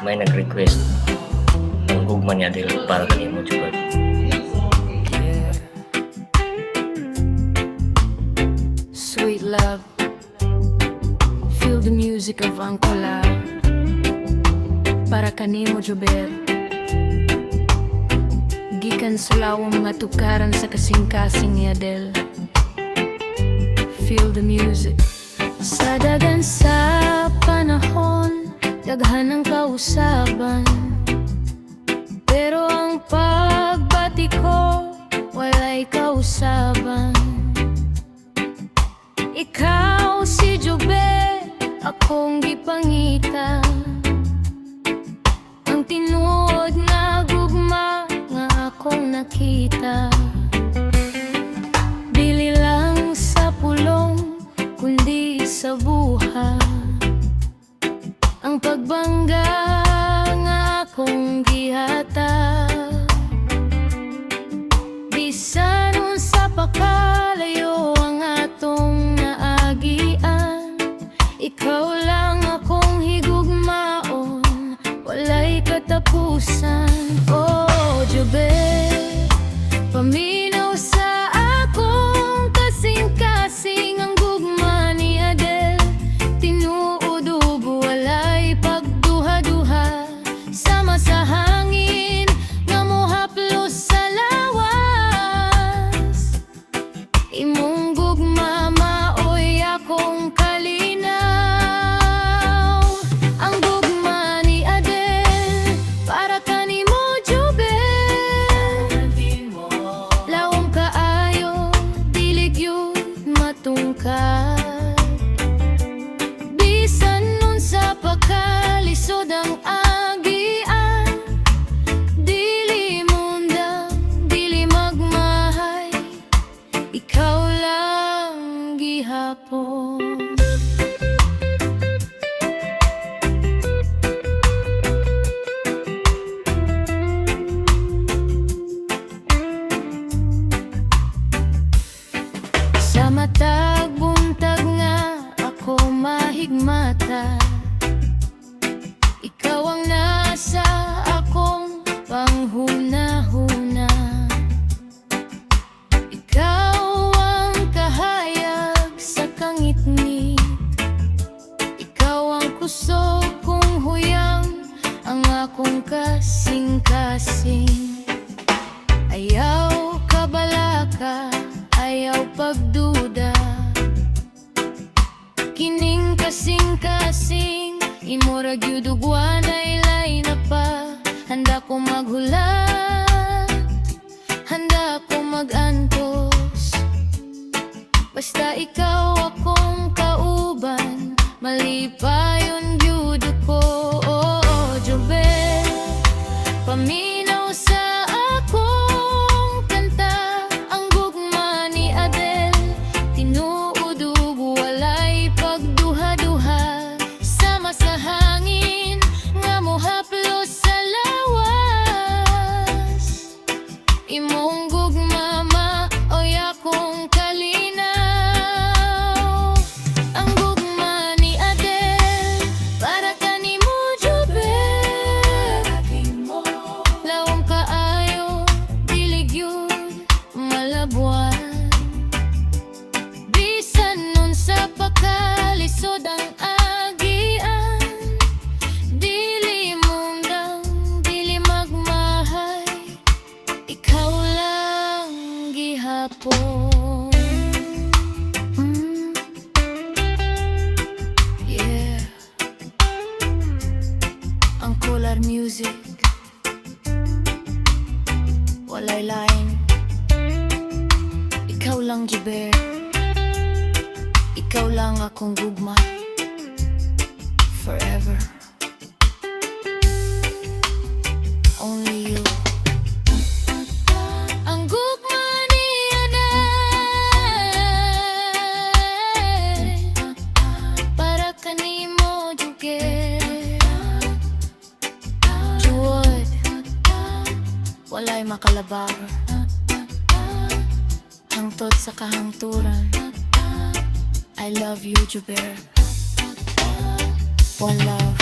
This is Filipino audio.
may nag-request ng Gugma ni Adel para kanimo juga. Sweet love, feel the music of angCOOL para kanimo Jober. Gikan sa lawang mga tukaran sa kasing-kasing ni Adel. Feel the music. Sa dagan sa panahon, daghan ang kausaban, pero ang pagbati ko walay kausaban. Ikaw si Jobe, akong gipangita, ang tinuod na gugma nga akong nakita. Dili lang sa pulong, kundi sa buha, ang pagbangga nga akong gihata. Bisan sa pakalayo ang atong naagian, ikaw lang akong higugmaon, walay katapusan. Oh, Jobe, paminaw sa akong kasing-kasing ang gugma ni Adel. Tinuod walay pagduha-duha, sama sa hangin nga mohaplos sa lawas. Imong gugma maoy akong kalinaw. Ang gugma ni Adel para kanimo Jobe. Lawom kaayo, dili gyud matungkad. Bisan nun sa pakalisod ang agian, dili mundang, dili magmahay, ikaw lang gihapon. Sa matag buntag nga ako mahigmata, ikaw ang nasa akong panghuna-huna. Ikaw ang kahayag sa kangit-ngit, ikaw ang kusog kong huyang, ang akong kasing-kasing. Ayaw kabalaka, ayaw pagduda, kining kasing-kasing, imura gyud ug wanay lay na pa. Handa ko maghulat, handa ko mag-antos, basta ikaw akong kauban, malipayon gyud ko. Oh, oh, Jobe, paminaw sa akong kanta, ang gugma ni Adel. Tinuod walay pagduha-duha, sama sa hangin nga mohaplos sa lawas. Imong gugma maoy akong kalinaw. Ang gugma ni Adel para kanimo Jobe. Lawom kaayo, dili gyud malabuan. Bisan nun sa pakalisod ang agian, dili mundang, dili magmahay, ikaw lang gihapon. Yeah, angCOOL music, walay line, ikaw lang Jobe. Ikaw lang akong gugma, forever. Only you. Ang gugma ni Adel para kanimo Jobe. Juwad, walay makalabar, hangtod sa kahangturan. I love you, Jobe. One love.